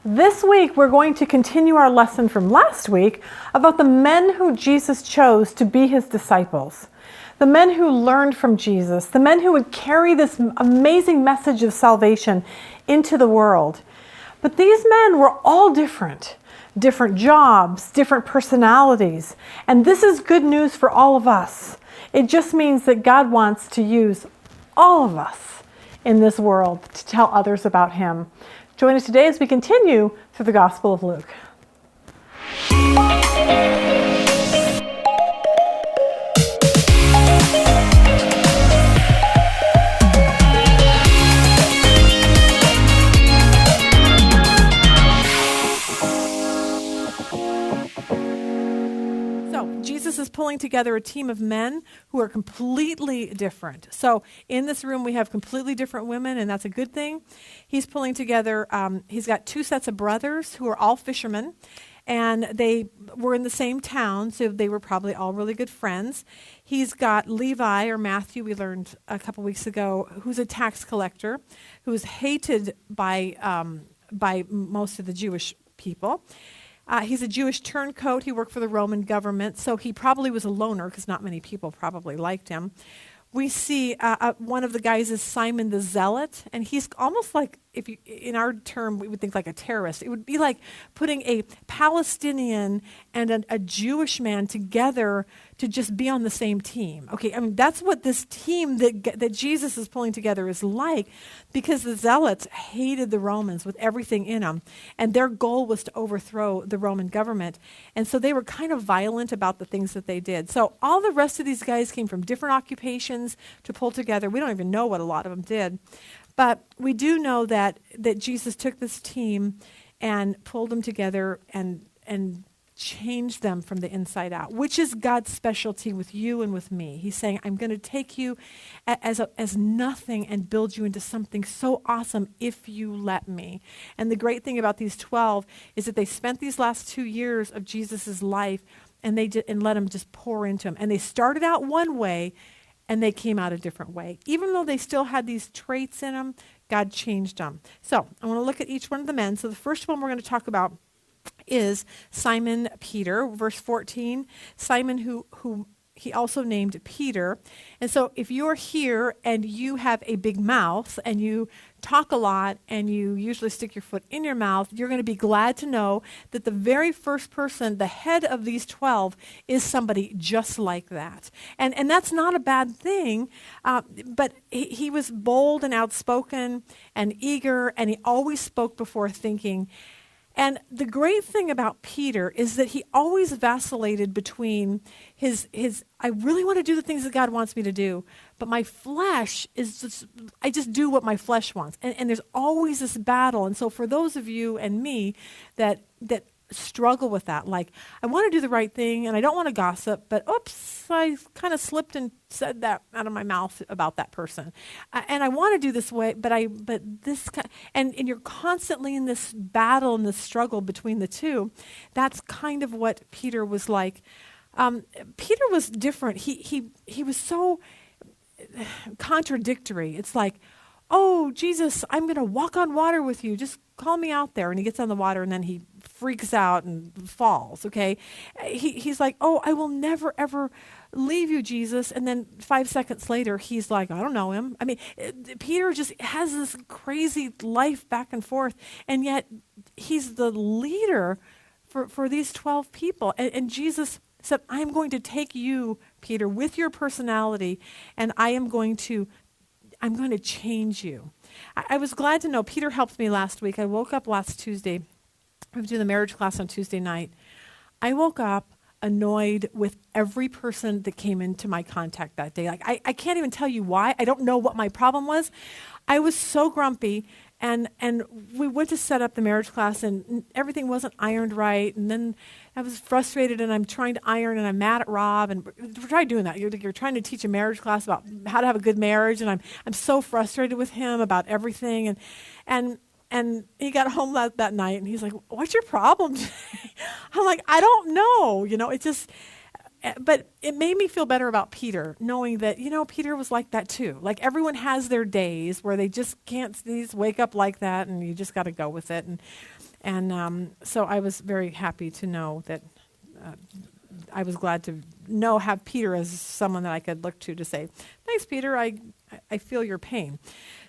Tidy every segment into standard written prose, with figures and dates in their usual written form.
This week, we're going to continue our lesson from last week about the men who Jesus chose to be his disciples. The men who learned from Jesus, the men who would carry this amazing message of salvation into the world. But these men were all different jobs, different personalities. And this is good news for all of us. It just means that God wants to use all of us in this world to tell others about him. Join us today as we continue through the Gospel of Luke. Jesus is pulling together a team of men who are completely different. So in this room, we have completely different women, and that's a good thing. He's pulling together, he's got two sets of brothers who are all fishermen, and they were in the same town, so they were probably all really good friends. He's got Levi, or Matthew, we learned a couple weeks ago, who's a tax collector, who's hated by most of the Jewish people. He's a Jewish turncoat. He worked for the Roman government, so he probably was a loner because not many people probably liked him. We see one of the guys is Simon the Zealot, and he's almost like, in our term, we would think like a terrorist. It would be like putting a Palestinian and a Jewish man together to just be on the same team. Okay, I mean, that's what this team that Jesus is pulling together is like, because the Zealots hated the Romans with everything in them, and their goal was to overthrow the Roman government. And so they were kind of violent about the things that they did. So all the rest of these guys came from different occupations to pull together. We don't even know what a lot of them did. But we do know that Jesus took this team and pulled them together and changed them from the inside out, which is God's specialty with you and with me. He's saying, I'm going to take you as nothing and build you into something so awesome if you let me. And the great thing about these 12 is that they spent these last 2 years of Jesus' life and let him just pour into him. And they started out one way, and they came out a different way. Even though they still had these traits in them, God changed them. So I want to look at each one of the men. So the first one we're going to talk about is Simon Peter, verse 14. Simon who he also named Peter. And so if you're here and you have a big mouth and you talk a lot and you usually stick your foot in your mouth, you're going to be glad to know that the very first person, the head of these 12, is somebody just like that. And that's not a bad thing, but he was bold and outspoken and eager, and he always spoke before thinking. And the great thing about Peter is that he always vacillated between his I really want to do the things that God wants me to do, but my flesh is I just do what my flesh wants. And there's always this battle. And so for those of you and me that struggle with that, like, I want to do the right thing and I don't want to gossip, but oops, I kind of slipped and said that out of my mouth about that person. And I want to do this way, but this and you're constantly in this battle and this struggle between the two. That's kind of what Peter was like. Peter was different. He was so contradictory. It's like, oh, Jesus, I'm going to walk on water with you. Just call me out there. And he gets on the water and then he freaks out and falls, okay? He's like, oh, I will never, ever leave you, Jesus. And then 5 seconds later, he's like, I don't know him. I mean, Peter just has this crazy life back and forth. And yet he's the leader for these 12 people. And Jesus said, I'm going to take you, Peter, with your personality, and I'm going to change you. I was glad to know Peter helped me last week. I woke up last Tuesday. I was doing the marriage class on Tuesday night. I woke up annoyed with every person that came into my contact that day. Like, I can't even tell you why. I don't know what my problem was. I was so grumpy, and we went to set up the marriage class, and everything wasn't ironed right, and then I was frustrated, and I'm trying to iron, and I'm mad at Rob, and try doing that. You're trying to teach a marriage class about how to have a good marriage, and I'm so frustrated with him about everything, and he got home that night, and he's like, what's your problem today? I'm like, I don't know. It just, but it made me feel better about Peter, knowing that, Peter was like that too. Like, everyone has their days where they just can't wake up like that, and you just got to go with it. And so I was very happy to know that I was glad to have Peter as someone that I could look to say, thanks, Peter, I feel your pain.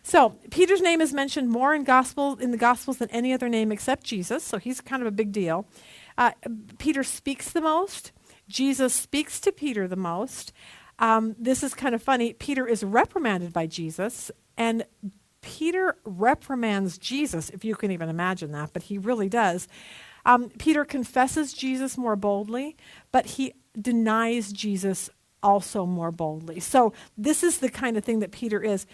So Peter's name is mentioned more in the Gospels than any other name except Jesus, so he's kind of a big deal. Peter speaks the most. Jesus speaks to Peter the most. This is kind of funny. Peter is reprimanded by Jesus, and Peter reprimands Jesus, if you can even imagine that, but he really does. Peter confesses Jesus more boldly, but he denies Jesus also more boldly. So this is the kind of thing that Peter is.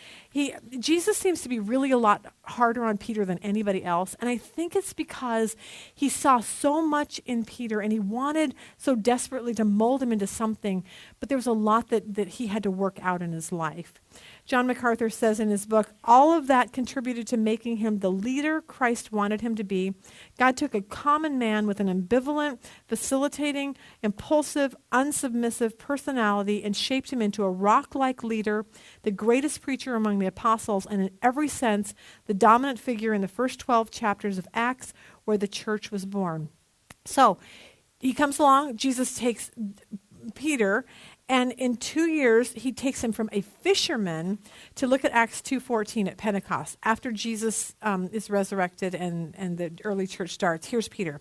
Jesus seems to be really a lot harder on Peter than anybody else, and I think it's because he saw so much in Peter and he wanted so desperately to mold him into something, but there was a lot that he had to work out in his life. John MacArthur says in his book, all of that contributed to making him the leader Christ wanted him to be. God took a common man with an ambivalent, vacillating, impulsive, unsubmissive personality and shaped him into a rock-like leader, the greatest preacher among the apostles, and in every sense, the dominant figure in the first 12 chapters of Acts where the church was born. So he comes along, Jesus takes Peter, and in 2 years, he takes him from a fisherman to look at Acts 2:14 at Pentecost. After Jesus is resurrected and the early church starts, here's Peter.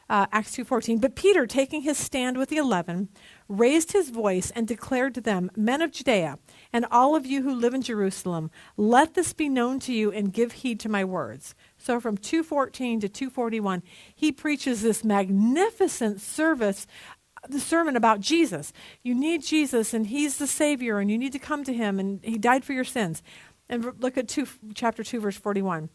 Acts 2:14. But Peter, taking his stand with the 11, raised his voice and declared to them, Men of Judea, and all of you who live in Jerusalem, let this be known to you and give heed to my words. So from 2:14 to 2:41, he preaches this magnificent the sermon about Jesus. You need Jesus, and he's the Savior, and you need to come to him, and he died for your sins. And look at chapter 2, verse 41.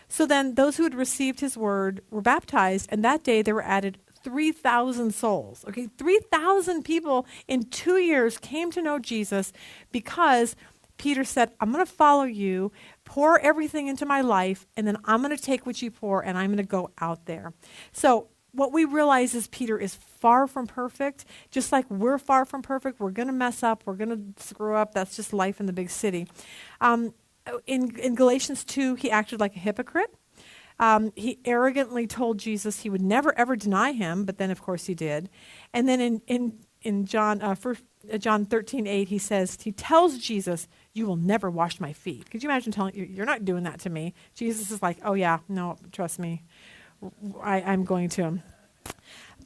So then those who had received his word were baptized, and that day there were added 3,000 souls. Okay, 3,000 people in 2 years came to know Jesus because Peter said, I'm going to follow you, pour everything into my life, and then I'm going to take what you pour, and I'm going to go out there. So what we realize is Peter is far from perfect. Just like we're far from perfect, we're going to mess up, we're going to screw up. That's just life in the big city. In Galatians 2, he acted like a hypocrite. He arrogantly told Jesus he would never, ever deny him, but then, of course, he did. And then in John 13:8, he tells Jesus, you will never wash my feet. Could you imagine telling you're not doing that to me? Jesus is like, oh, yeah, no, trust me. I'm going to.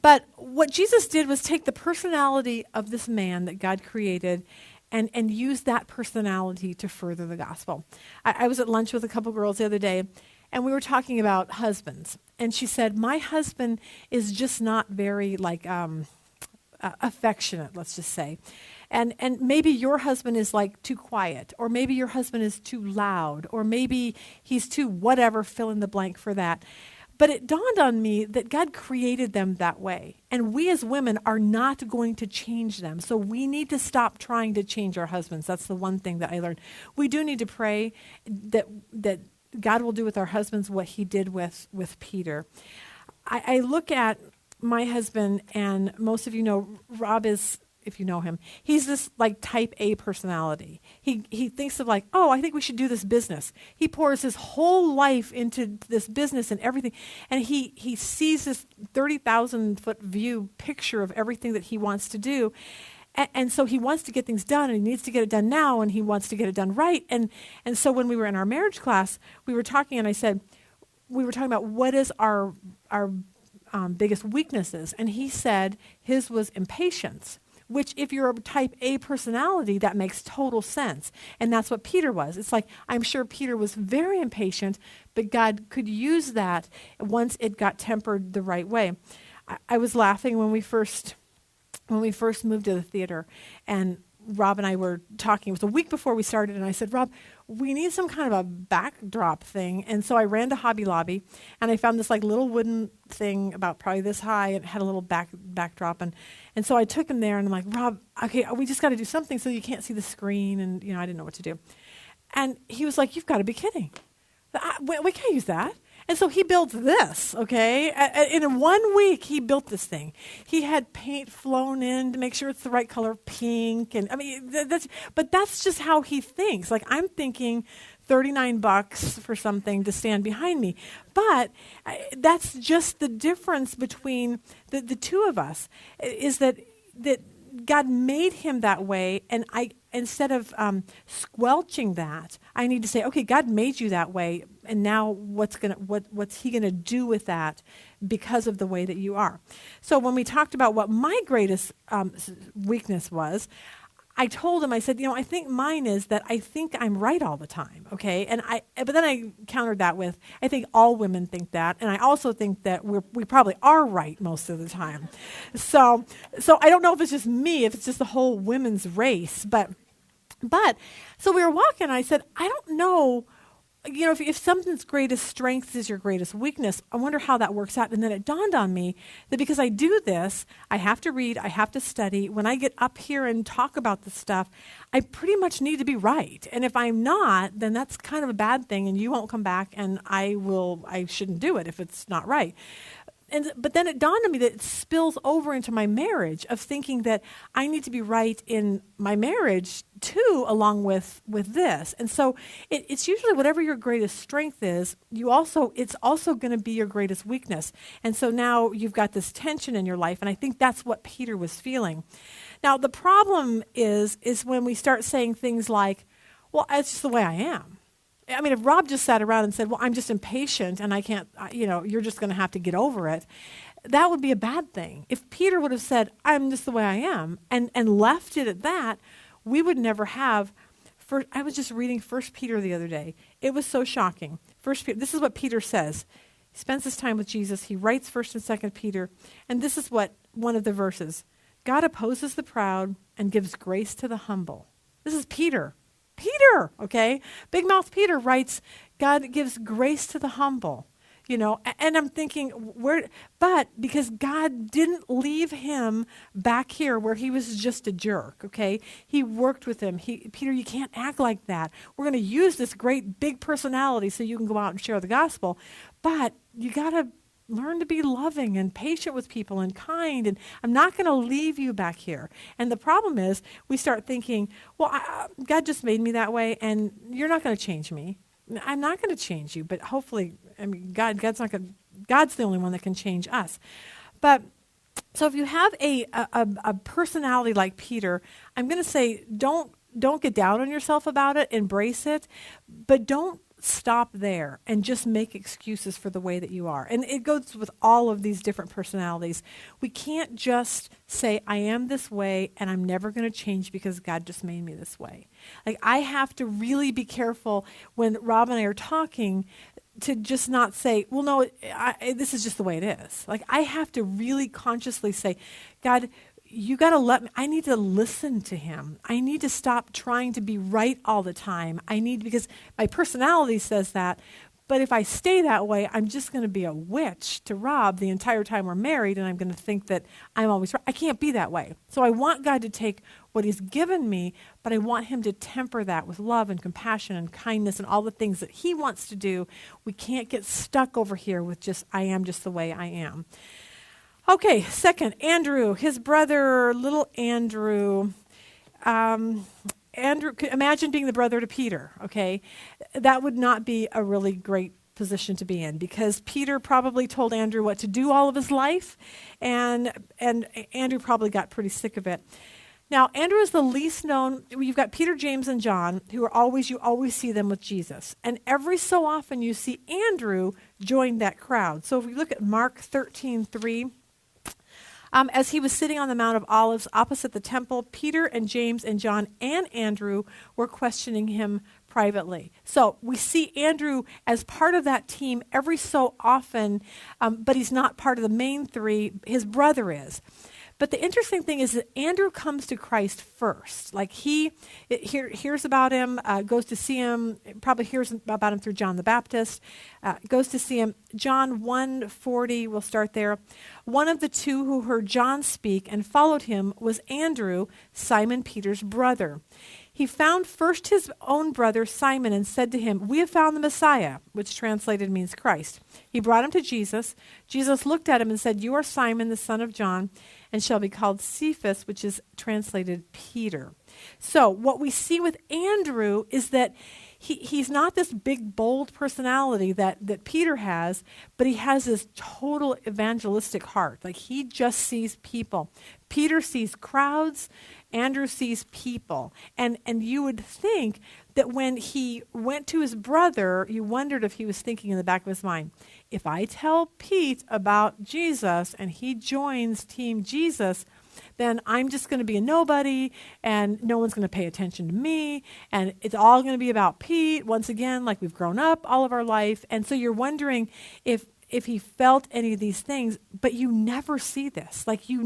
But what Jesus did was take the personality of this man that God created and use that personality to further the gospel. I was at lunch with a couple girls the other day, and we were talking about husbands. And she said, my husband is just not very affectionate, let's just say. And maybe your husband is like too quiet, or maybe your husband is too loud, or maybe he's too whatever, fill in the blank for that. But it dawned on me that God created them that way. And we as women are not going to change them. So we need to stop trying to change our husbands. That's the one thing that I learned. We do need to pray that God will do with our husbands what he did with Peter. I look at my husband, and most of you know Rob is, if you know him, he's this like type A personality. He thinks of like, oh, I think we should do this business. He pours his whole life into this business and everything. And he sees this 30,000-foot view picture of everything that he wants to do. And so he wants to get things done, and he needs to get it done now, and he wants to get it done right. And so when we were in our marriage class, we were talking, and I said, we were talking about what is our biggest weaknesses. And he said his was impatience. Which, if you're a type A personality, that makes total sense. And that's what Peter was. It's like, I'm sure Peter was very impatient, but God could use that once it got tempered the right way. I was laughing when we first moved to the theater, and Rob and I were talking. It was a week before we started, and I said, Rob, we need some kind of a backdrop thing. And so I ran to Hobby Lobby, and I found this like little wooden thing about probably this high, and it had a little backdrop. And so I took him there, and I'm like, Rob, okay, we just got to do something so you can't see the screen. And, I didn't know what to do. And he was like, you've got to be kidding. We can't use that. And so he built this, okay? In 1 week, he built this thing. He had paint flown in to make sure it's the right color, pink. And I mean, that's just how he thinks. Like, I'm thinking $39 for something to stand behind me. But that's just the difference between the two of us, is that God made him that way, and instead of squelching that, I need to say, okay, God made you that way, and now what's he gonna do with that because of the way that you are? So when we talked about what my greatest weakness was, I told him, I said, I think mine is that I think I'm right all the time, okay? But then I countered that with, I think all women think that, and I also think that we probably are right most of the time. So I don't know if it's just me, if it's just the whole women's race, but so we were walking, and I said, I don't know, if something's greatest strength is your greatest weakness, I wonder how that works out. And then it dawned on me that because I do this, I have to read, I have to study. When I get up here and talk about this stuff, I pretty much need to be right. And if I'm not, then that's kind of a bad thing, and you won't come back, and I shouldn't do it if it's not right. But then it dawned on me that it spills over into my marriage, of thinking that I need to be right in my marriage too, along with this. And so it's usually whatever your greatest strength is, it's also going to be your greatest weakness. And so now you've got this tension in your life, and I think that's what Peter was feeling. Now the problem is when we start saying things like, well, it's just the way I am. I mean, if Rob just sat around and said, well, I'm just impatient and I can't, you're just going to have to get over it, that would be a bad thing. If Peter would have said, I'm just the way I am, and left it at that, we would never have. I was just reading 1 Peter the other day. It was so shocking. This is what Peter says. He spends his time with Jesus. He writes 1 and 2 Peter. And this is what one of the verses. God opposes the proud and gives grace to the humble. This is Peter. Okay? Big Mouth Peter writes, God gives grace to the humble, and I'm thinking, but because God didn't leave him back here where he was just a jerk, okay? He worked with him. Peter, you can't act like that. We're going to use this great big personality so you can go out and share the gospel, but you got to learn to be loving and patient with people and kind, and I'm not going to leave you back here. And the problem is we start thinking, well, God just made me that way, and you're not going to change me. I'm not going to change you, but hopefully, God's the only one that can change us. But so if you have a personality like Peter, I'm going to say don't get down on yourself about it, embrace it, but don't stop there and just make excuses for the way that you are. And it goes with all of these different personalities. We can't just say, I am this way and I'm never going to change because God just made me this way. Like, I have to really be careful when Rob and I are talking to just not say, well, no, this is just the way it is. Like, I have to really consciously say, God, you got to let me, I need to listen to him. I need to stop trying to be right all the time. Because my personality says that, but if I stay that way, I'm just going to be a witch to Rob the entire time we're married, and I'm going to think that I'm always right. I can't be that way. So I want God to take what he's given me, but I want him to temper that with love and compassion and kindness and all the things that he wants to do. We can't get stuck over here with just, I am just the way I am. Okay, second, Andrew, his brother, little Andrew. Andrew, imagine being the brother to Peter, okay? That would not be a really great position to be in, because Peter probably told Andrew what to do all of his life, and Andrew probably got pretty sick of it. Now, Andrew is the least known. You've got Peter, James, and John, you always see them with Jesus. And every so often you see Andrew join that crowd. So if we look at Mark 13:3, as he was sitting on the Mount of Olives opposite the temple, Peter and James and John and Andrew were questioning him privately. So we see Andrew as part of that team every so often, but he's not part of the main three. His brother is. But the interesting thing is that Andrew comes to Christ first. Like, hears about him, goes to see him, probably hears about him through John the Baptist, goes to see him. John 1:40, we'll start there. One of the two who heard John speak and followed him was Andrew, Simon Peter's brother. He found first his own brother Simon and said to him, "We have found the Messiah," which translated means Christ. He brought him to Jesus. Jesus looked at him and said, "You are Simon, the son of John, and shall be called Cephas," which is translated Peter. So what we see with Andrew is that he's not this big, bold personality that Peter has, but he has this total evangelistic heart. Like, he just sees people. Peter sees crowds. Andrew sees people. And you would think that when he went to his brother, you wondered if he was thinking in the back of his mind, if I tell Pete about Jesus and he joins Team Jesus, then I'm just going to be a nobody, and no one's going to pay attention to me, and it's all going to be about Pete, once again, like we've grown up all of our life. And so you're wondering if he felt any of these things, but you never see this. Like, you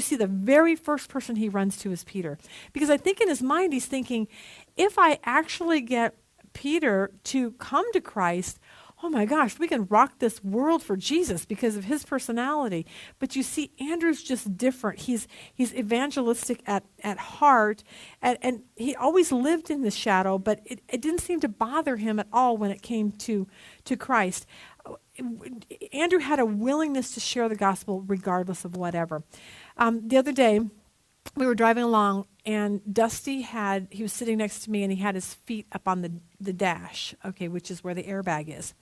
see the very first person he runs to is Peter. Because I think in his mind he's thinking, if I actually get Peter to come to Christ, oh my gosh, we can rock this world for Jesus because of his personality. But you see, Andrew's just different. He's evangelistic at heart, and he always lived in the shadow, but it didn't seem to bother him at all when it came to Christ. Andrew had a willingness to share the gospel regardless of whatever. The other day, we were driving along, and Dusty he was sitting next to me, and he had his feet up on the dash, which is where the airbag is.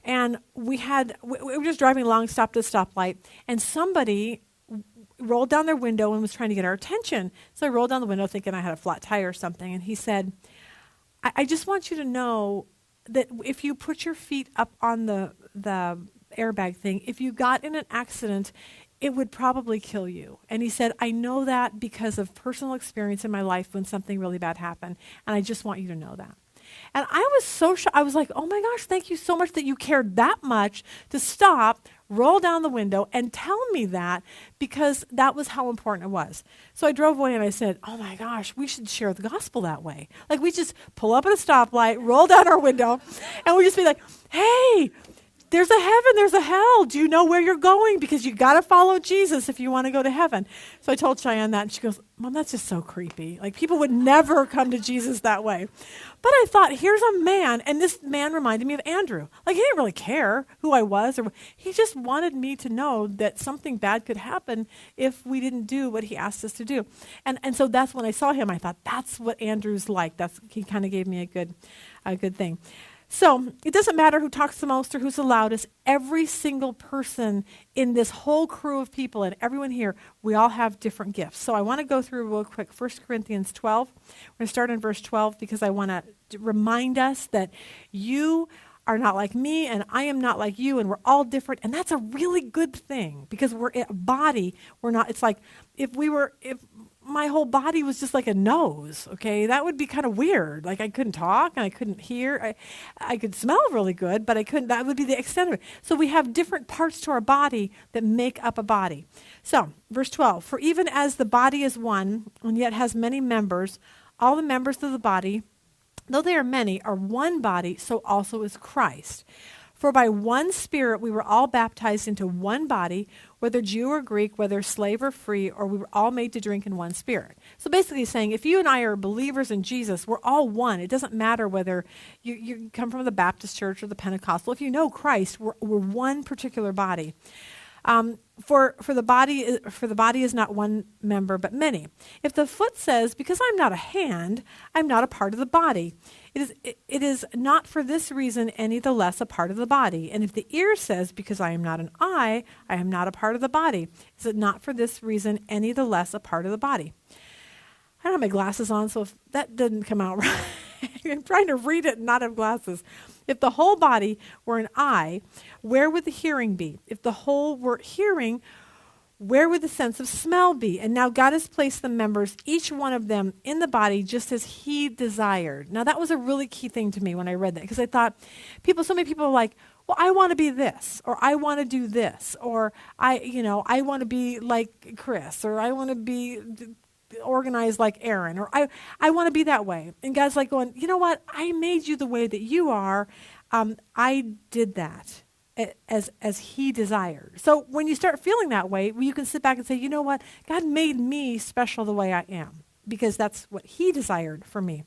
And we were just driving along, stopped at a stoplight, and somebody rolled down their window and was trying to get our attention. So I rolled down the window thinking I had a flat tire or something, and he said, I just want you to know that if you put your feet up on the airbag thing, if you got in an accident, it would probably kill you. And he said, I know that because of personal experience in my life when something really bad happened, and I just want you to know that. And I was so shocked. I was like, oh my gosh, thank you so much that you cared that much to stop, roll down the window, and tell me that, because that was how important it was. So I drove away and I said, oh my gosh, we should share the gospel that way. Like, we just pull up at a stoplight, roll down our window, and we just be like, hey, there's a heaven, there's a hell. Do you know where you're going? Because you got to follow Jesus if you want to go to heaven. So I told Cheyenne that, and she goes, Mom, that's just so creepy. Like, people would never come to Jesus that way. But I thought, here's a man, and this man reminded me of Andrew. Like, he didn't really care who I was, or he just wanted me to know that something bad could happen if we didn't do what he asked us to do. And so that's when I saw him, I thought, that's what Andrew's like. He kind of gave me a good thing. So it doesn't matter who talks the most or who's the loudest. Every single person in this whole crew of people and everyone here, we all have different gifts. So I want to go through real quick 1 Corinthians 12. We're going to start in verse 12 because I want to remind us that you are not like me and I am not like you, and we're all different. And that's a really good thing because we're a body. We're not, it's like if my whole body was just like a nose, that would be kind of weird. Like, I couldn't talk and I couldn't hear. I could smell really good, but I couldn't, that would be the extent of it. So we have different parts to our body that make up a body. So, verse 12, for even as the body is one and yet has many members, all the members of the body, though they are many, are one body, so also is Christ. For by one Spirit we were all baptized into one body, whether Jew or Greek, whether slave or free, or we were all made to drink in one Spirit. So basically he's saying, if you and I are believers in Jesus, we're all one. It doesn't matter whether you come from the Baptist church or the Pentecostal. If you know Christ, we're one particular body. For the body is not one member, but many. If the foot says, because I'm not a hand, I'm not a part of the body, it is not for this reason any the less a part of the body. And if the ear says, because I am not an eye, I am not a part of the body, is it not for this reason any the less a part of the body? I don't have my glasses on, so if that didn't come out right, I'm trying to read it and not have glasses. If the whole body were an eye, where would the hearing be? If the whole were hearing, where would the sense of smell be? And now God has placed the members, each one of them, in the body just as he desired. Now that was a really key thing to me when I read that, because I thought, so many people are like, well, I want to be this, or I want to do this, or I want to be like Chris, or I want to be organized like Aaron, or I want to be that way. And God's like going, you know what? I made you the way that you are. I did that as he desired. So when you start feeling that way, you can sit back and say, you know what? God made me special the way I am because that's what he desired for me.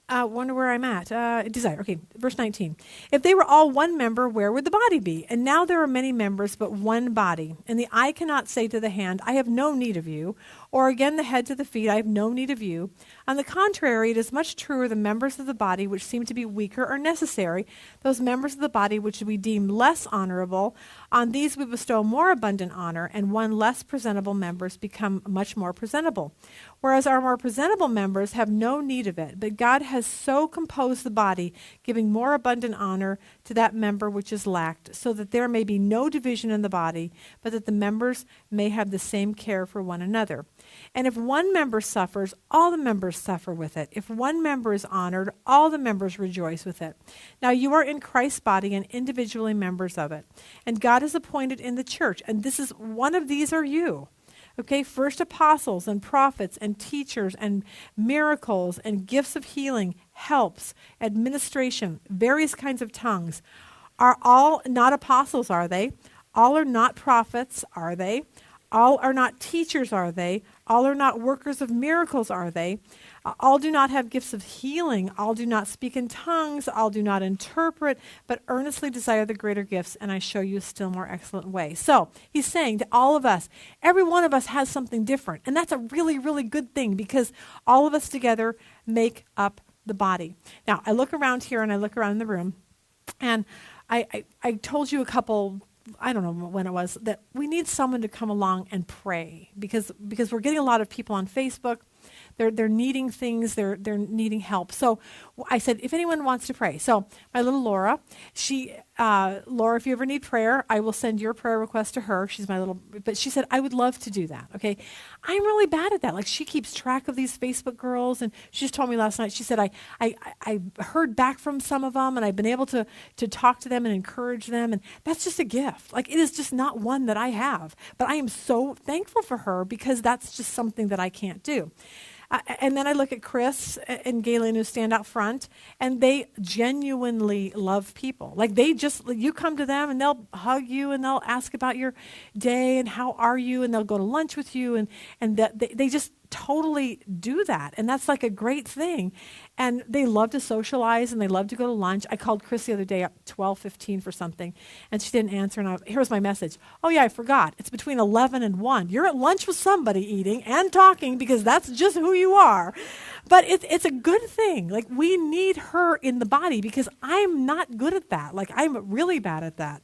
Wonder where I'm at. Desire. Okay, verse 19. If they were all one member, where would the body be? And now there are many members, but one body. And the eye cannot say to the hand, I have no need of you. Or again, the head to the feet, I have no need of you. On the contrary, it is much truer the members of the body which seem to be weaker are necessary, those members of the body which we deem less honorable. On these we bestow more abundant honor, and one less presentable members become much more presentable. Whereas our more presentable members have no need of it, but God has so composed the body, giving more abundant honor to that member which is lacked, so that there may be no division in the body, but that the members may have the same care for one another. And if one member suffers, all the members suffer with it. If one member is honored, all the members rejoice with it. Now you are in Christ's body and individually members of it. And God has appointed in the church, and this is one of these are you. Okay, first apostles and prophets and teachers and miracles and gifts of healing, helps, administration, various kinds of tongues. Are all not apostles, are they? All are not prophets, are they? All are not teachers, are they? All are not workers of miracles, are they? All do not have gifts of healing. All do not speak in tongues. All do not interpret, but earnestly desire the greater gifts, and I show you a still more excellent way. So he's saying to all of us, every one of us has something different, and that's a really, really good thing because all of us together make up the body. Now, I look around here and I look around the room, and I told you a couple, I don't know when it was, that we need someone to come along and pray because we're getting a lot of people on Facebook. They're needing things. They're needing help. So I said, if anyone wants to pray. So my little Laura, Laura, if you ever need prayer, I will send your prayer request to her. She's my little, but she said, I would love to do that. Okay. I'm really bad at that. Like she keeps track of these Facebook girls. And she just told me last night, she said, I heard back from some of them and I've been able to talk to them and encourage them. And that's just a gift. Like it is just not one that I have, but I am so thankful for her because that's just something that I can't do. And then I look at Chris and Galen who stand out front, and they genuinely love people. Like you come to them and they'll hug you and they'll ask about your day and how are you, and they'll go to lunch with you, and they just totally do that. And that's like a great thing. And they love to socialize and they love to go to lunch. I called Chris the other day at 12:15 for something, and she didn't answer. And here's my message. Oh yeah, I forgot. It's between 11 and 1. You're at lunch with somebody eating and talking because that's just who you are. But it's a good thing. Like we need her in the body because I'm not good at that. Like I'm really bad at that.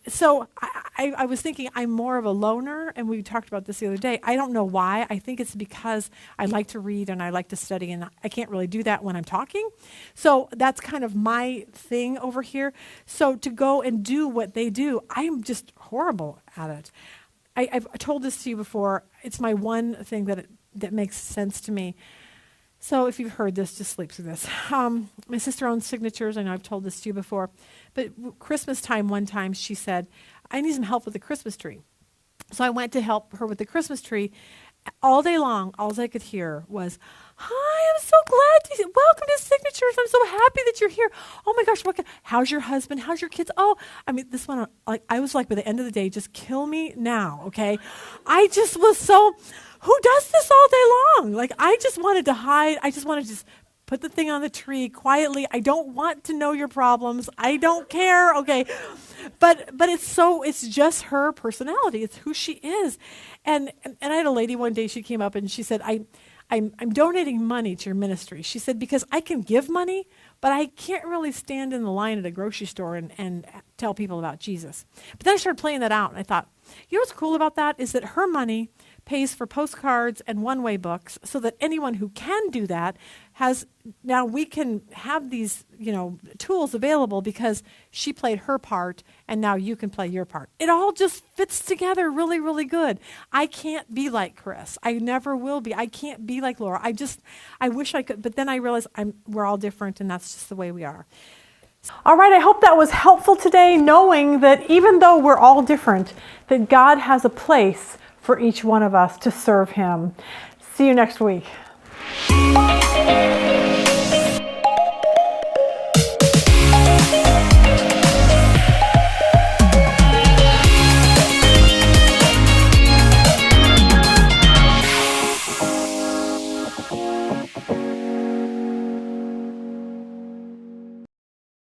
So I was thinking I'm more of a loner, and we talked about this the other day. I don't know why. I think it's because I like to read and I like to study, and I can't really do that when I'm talking. So that's kind of my thing over here. So to go and do what they do, I'm just horrible at it. I've told this to you before. It's my one thing that makes sense to me. So if you've heard this, just sleep through this. My sister owns Signatures. I know I've told this to you before. But Christmas time, one time, she said, I need some help with the Christmas tree. So I went to help her with the Christmas tree. All day long, all I could hear was, hi, I'm so glad welcome to Signatures. I'm so happy that you're here. Oh my gosh, how's your husband? How's your kids? Oh, I mean, this one, I was like, by the end of the day, just kill me now, okay? I just was so, who does this all day long? Like, I just wanted to hide. I just wanted to just put the thing on the tree quietly. I don't want to know your problems. I don't care, okay? But it's just her personality. It's who she is. And I had a lady one day, she came up and she said, I'm donating money to your ministry. She said, because I can give money, but I can't really stand in the line at a grocery store and tell people about Jesus. But then I started playing that out, and I thought, you know what's cool about that is that her money pays for postcards and one-way books so that anyone who can do that now we can have these, tools available because she played her part and now you can play your part. It all just fits together really, really good. I can't be like Chris. I never will be. I can't be like Laura. I wish I could, but then I realized we're all different and that's just the way we are. All right, I hope that was helpful today, knowing that even though we're all different, that God has a place for each one of us to serve Him. See you next week.